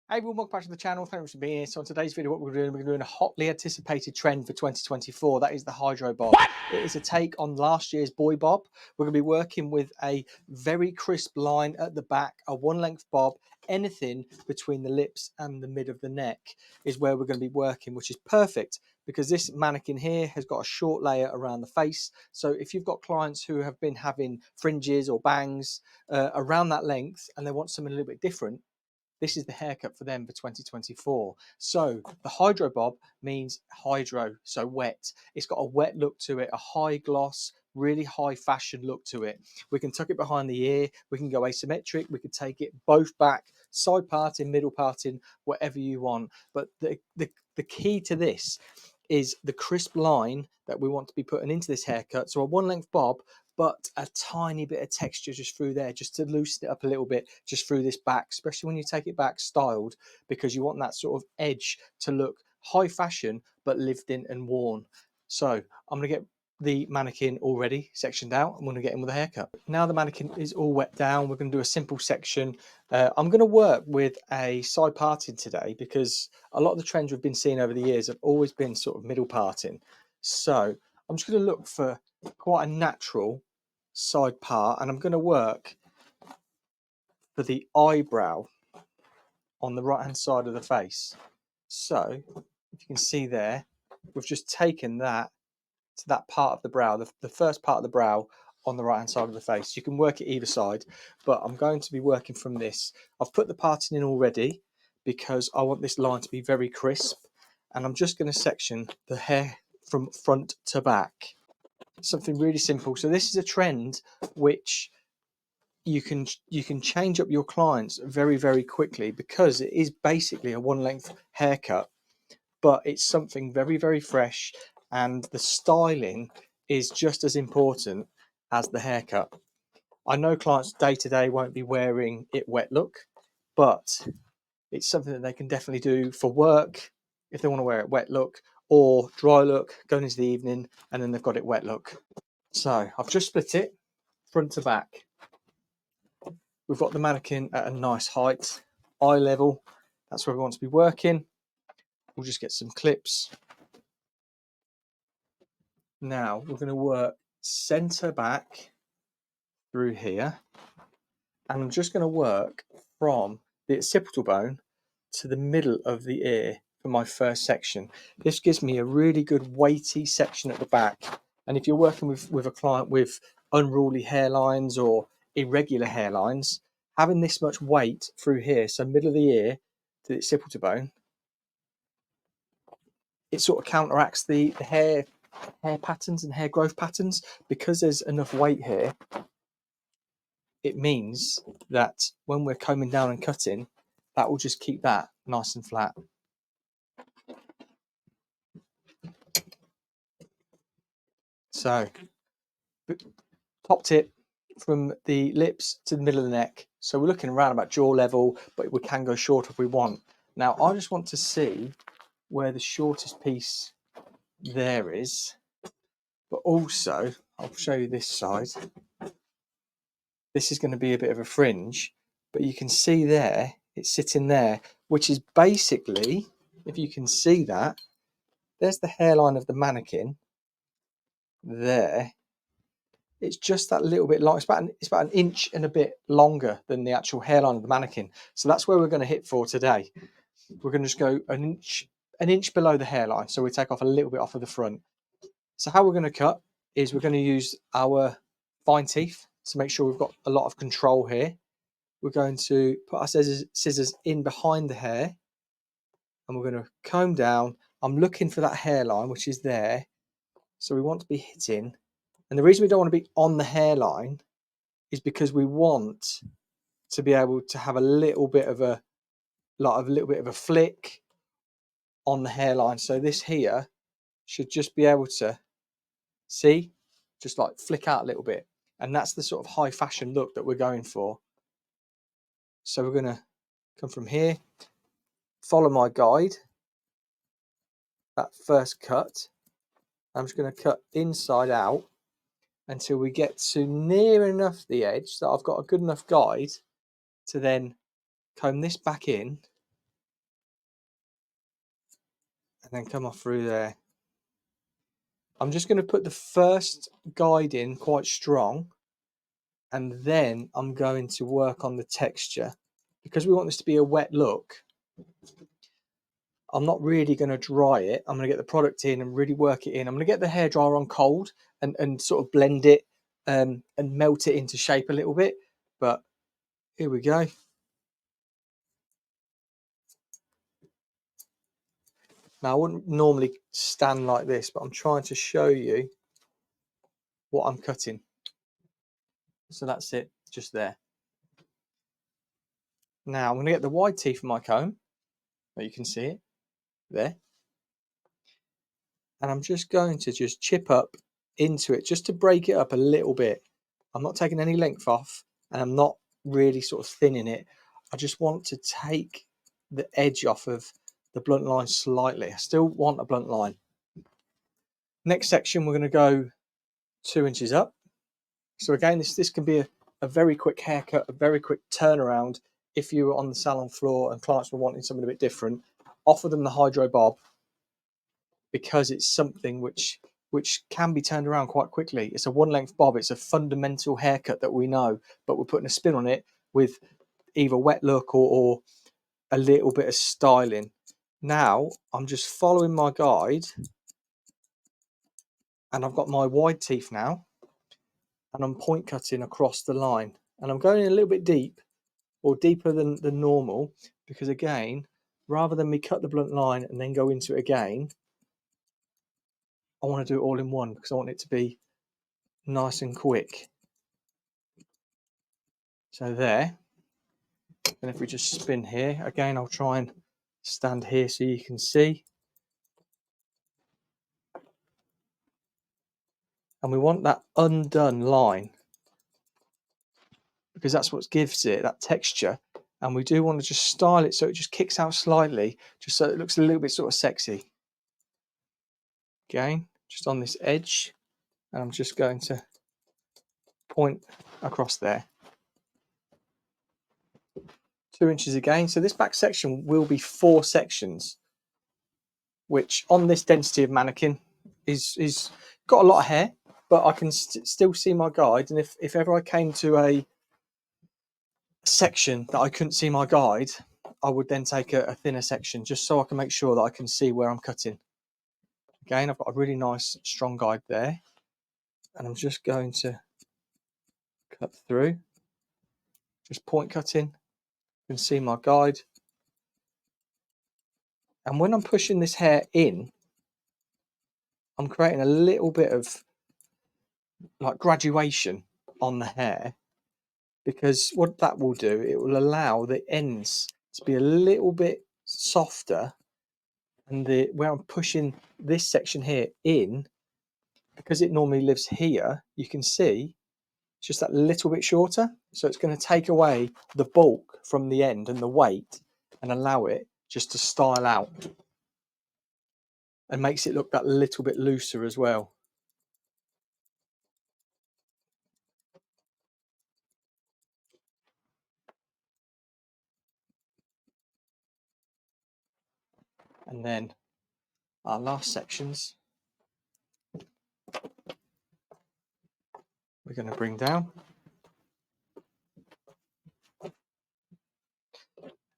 Hey everyone, welcome back to the channel. Thanks for being here. So on today's video, what we're doing a hotly anticipated trend for 2024. That is the hydro bob. It is a take on last year's boy bob. We're going to be working with a very crisp line at the back, a one length bob. Anything between the lips and the mid of the neck is where we're going to be working, which is perfect because this mannequin here has got a short layer around the face. So if you've got clients who have been having fringes or bangs around that length and they want something a little bit different, this is the haircut for them for 2024. So the hydro bob means hydro, so wet. It's got a wet look to it, a high gloss, really high fashion look to it. We can tuck it behind the ear, we can go asymmetric, we can take it both back, side parting, middle parting, whatever you want. But the key to this is the crisp line that we want to be putting into this haircut. So a one length bob, but a tiny bit of texture just through there, just to loosen it up a little bit, just through this back, especially when you take it back styled, because you want that sort of edge to look high fashion, but lived in and worn. So I'm going to get the mannequin already sectioned out. I'm going to get in with a haircut. Now the mannequin is all wet down, we're going to do a simple section. I'm going to work with a side parting today because a lot of the trends we've been seeing over the years have always been sort of middle parting. So I'm just going to look for quite a natural side part, and I'm going to work for the eyebrow on the right hand side of the face. So if you can see there, we've just taken that to that part of the brow, the first part of the brow on the right hand side of the face. You can work it either side, but I'm going to be working from this. I've put the parting in already because I want this line to be very crisp, and I'm just going to section the hair from front to back. Something really simple. So this is a trend which you can change up your clients very quickly because it is basically a one length haircut, but it's something very fresh, and the styling is just as important as the haircut. I know clients day to day won't be wearing it wet look, but it's something that they can definitely do for work if they want to wear it wet look, or dry look going into the evening and then they've got it wet look. So I've just split it front to back. We've got the mannequin at a nice height, eye level. That's where we want to be working. We'll just get some clips. Now we're going to work center back through here, and I'm just going to work from the occipital bone to the middle of the ear for my first section. This gives me a really good weighty section at the back, and if you're working with a client with unruly hairlines or irregular hairlines, having this much weight through here, so middle of the ear to the occipital bone, it sort of counteracts the hair patterns and hair growth patterns. Because there's enough weight here, it means that when we're combing down and cutting, that will just keep that nice and flat. So top tip from the lips to the middle of the neck. So we're looking around about jaw level, but we can go short if we want. Now I just want to see where the shortest piece there is, but also I'll show you this side. This is going to be a bit of a fringe, but you can see there, it's sitting there, which is basically, if you can see that, there's the hairline of the mannequin there. It's just that little bit long. It's about an inch and a bit longer than the actual hairline of the mannequin. So that's where we're going to hit for today. We're going to just go an inch below the hairline. So we take off a little bit off of the front. So how we're going to cut is we're going to use our fine teeth to make sure we've got a lot of control here. We're going to put our scissors in behind the hair, and we're going to comb down. I'm looking for that hairline, which is there. So we want to be hitting. And the reason we don't want to be on the hairline is because we want to be able to have a little bit of a flick on the hairline. So this here should just be able to see, just like flick out a little bit. And that's the sort of high fashion look that we're going for. So we're going to come from here, follow my guide, that first cut. I'm just going to cut inside out until we get to near enough the edge that I've got a good enough guide to then comb this back in and then come off through there. I'm just going to put the first guide in quite strong, and then I'm going to work on the texture. Because we want this to be a wet look, I'm not really going to dry it. I'm going to get the product in and really work it in. I'm going to get the hairdryer on cold and sort of blend it and melt it into shape a little bit. But here we go. Now, I wouldn't normally stand like this, but I'm trying to show you what I'm cutting. So that's it, just there. Now, I'm going to get the wide teeth of my comb. You can see it there. And I'm just going to just chip up into it just to break it up a little bit. I'm not taking any length off, and I'm not really sort of thinning it. I just want to take the edge off of the blunt line slightly. I still want a blunt line. Next section, we're going to go 2 inches up. So again, this can be a very quick haircut, a very quick turnaround. If you were on the salon floor and clients were wanting something a bit different, offer them the hydro bob, because it's something which can be turned around quite quickly. It's a one length bob. It's a fundamental haircut that we know, but we're putting a spin on it with either wet look or a little bit of styling. Now I'm just following my guide, and I've got my wide teeth now, and I'm point cutting across the line, and I'm going in a little bit deep, or deeper than normal, because again, rather than me cut the blunt line and then go into it again, I want to do it all in one, because I want it to be nice and quick. So there. And if we just spin here again, I'll try and stand here so you can see. And we want that undone line, because that's what gives it that texture. And we do want to just style it so it just kicks out slightly, just so it looks a little bit sort of sexy. Again, just on this edge, and I'm just going to point across there. 2 inches again. So this back section will be 4 sections, which on this density of mannequin is got a lot of hair, but I can still see my guide. And if ever I came to a section that I couldn't see my guide, I would then take a thinner section, just so I can make sure that I can see where I'm cutting. Again, I've got a really nice strong guide there, and I'm just going to cut through, just point cutting. You can see my guide, and when I'm pushing this hair in, I'm creating a little bit of like graduation on the hair, because what that will do, it will allow the ends to be a little bit softer, and where I'm pushing this section here in, because it normally lives here, you can see it's just that little bit shorter. So it's going to take away the bulk from the end and the weight, and allow it just to style out, and makes it look that little bit looser as well. And then our last sections, we're going to bring down.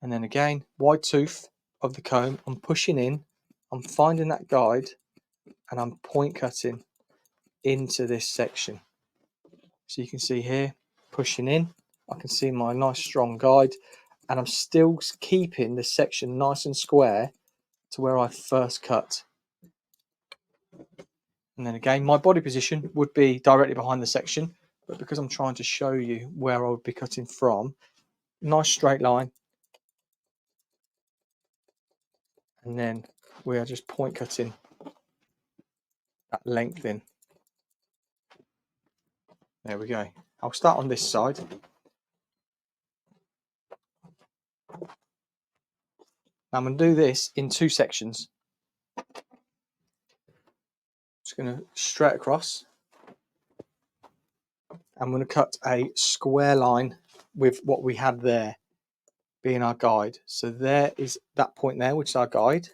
And then again, wide tooth of the comb, I'm pushing in, I'm finding that guide, and I'm point cutting into this section. So you can see here, pushing in, I can see my nice strong guide, and I'm still keeping this section nice and square to where I first cut. And then again, my body position would be directly behind the section, but because I'm trying to show you where I would be cutting from, nice straight line. And then we are just point cutting that length in. There we go. I'll start on this side. I'm going to do this in 2 sections. Just going to straight across. I'm going to cut a square line with what we had there being our guide. So there is that point there, which is our guide.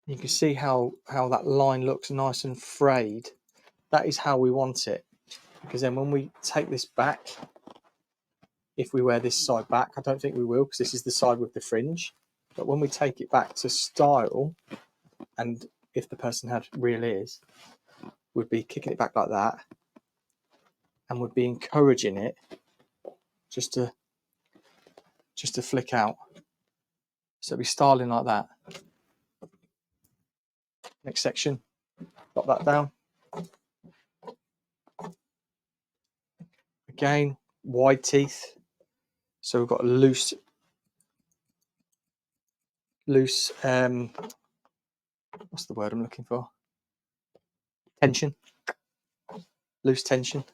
You can see how that line looks nice and frayed. That is how we want it, because then when we take this back, if we wear this side back, I don't think we will, because this is the side with the fringe, but when we take it back to style, and if the person had real ears, would be kicking it back like that, and would be encouraging it just to flick out. So it'd be styling like that. Next section, drop that down. Again, wide teeth. So we've got a loose, what's the word I'm looking for? Tension. Loose tension.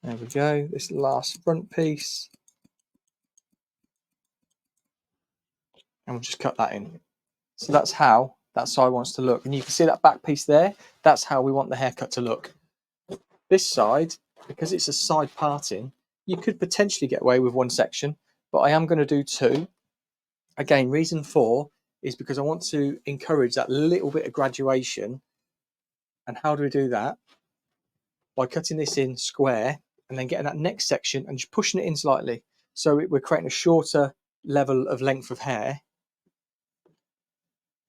There we go. This last front piece. And we'll just cut that in. So that's how that side wants to look. And you can see that back piece there. That's how we want the haircut to look. This side, because it's a side parting, you could potentially get away with one section, but I am going to do two. Again, reason for is because I want to encourage that little bit of graduation. And how do we do that? By cutting this in square and then getting that next section and just pushing it in slightly. So we're creating a shorter level of length of hair.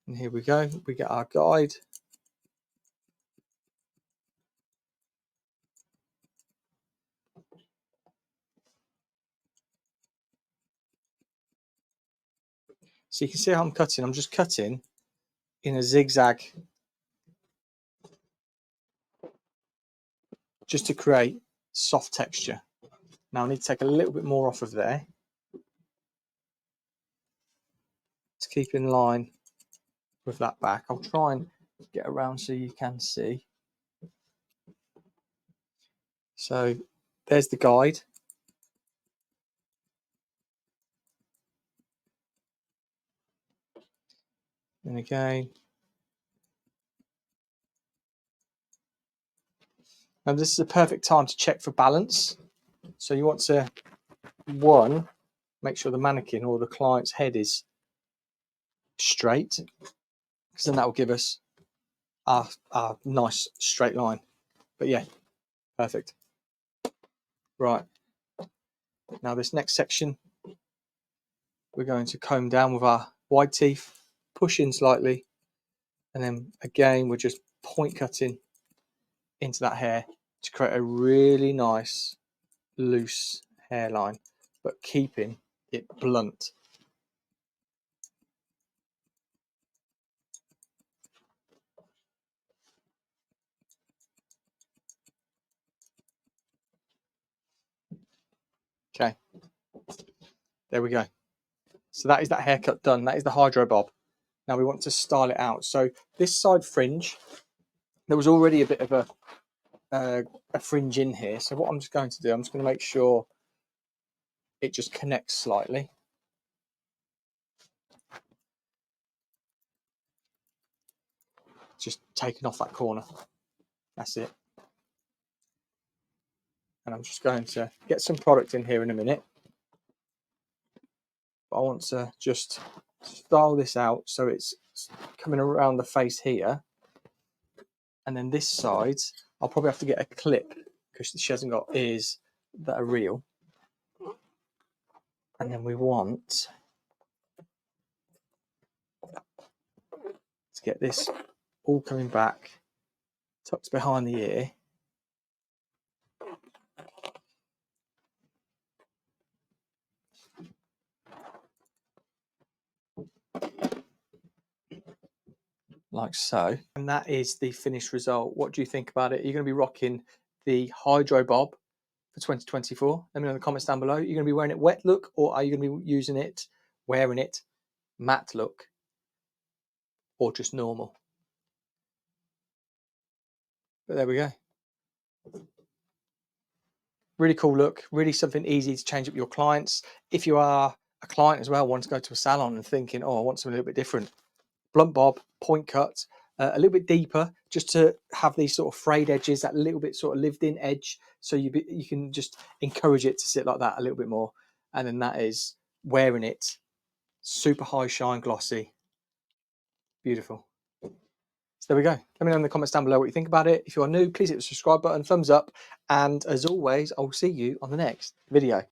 And here we go, we get our guide. So you can see how I'm cutting. I'm just cutting in a zigzag just to create soft texture. Now I need to take a little bit more off of there to keep in line with that back. I'll try and get around so you can see. So there's the guide. And again. Now this is a perfect time to check for balance. So you want to, one, make sure the mannequin or the client's head is straight, because then that will give us our nice straight line. But yeah, perfect. Right, now this next section, we're going to comb down with our wide teeth, push in slightly, and then again, we're just point cutting into that hair to create a really nice loose hairline, but keeping it blunt. Okay, there we go. So that is that haircut done. That is the hydro bob. Now we want to style it out. So this side fringe, there was already a bit of a fringe in here. So what I'm just going to do, I'm just going to make sure it just connects slightly. Just taking off that corner. That's it. And I'm just going to get some product in here in a minute. But I want to just style this out so it's coming around the face here. And then this side, I'll probably have to get a clip because she hasn't got ears that are real. And then we want to get this all coming back, tucked behind the ear. Like so. And that is the finished result. What do you think about it? Are you going to be rocking the hydro bob for 2024? Let me know in the comments down below. Are you going to be wearing it wet look, or are you going to be using it, wearing it matte look, or just normal? But there we go. Really cool look, really something easy to change up your clients. If you are a client as well, want to go to a salon and thinking, oh, I want something a little bit different. Blunt bob, point cut, a little bit deeper just to have these sort of frayed edges, that little bit sort of lived in edge, so you can just encourage it to sit like that a little bit more. And then that is wearing it super high shine, glossy, beautiful. So there we go. Let me know in the comments down below what you think about it. If you are new, please hit the subscribe button, thumbs up, and as always, I'll see you on the next video.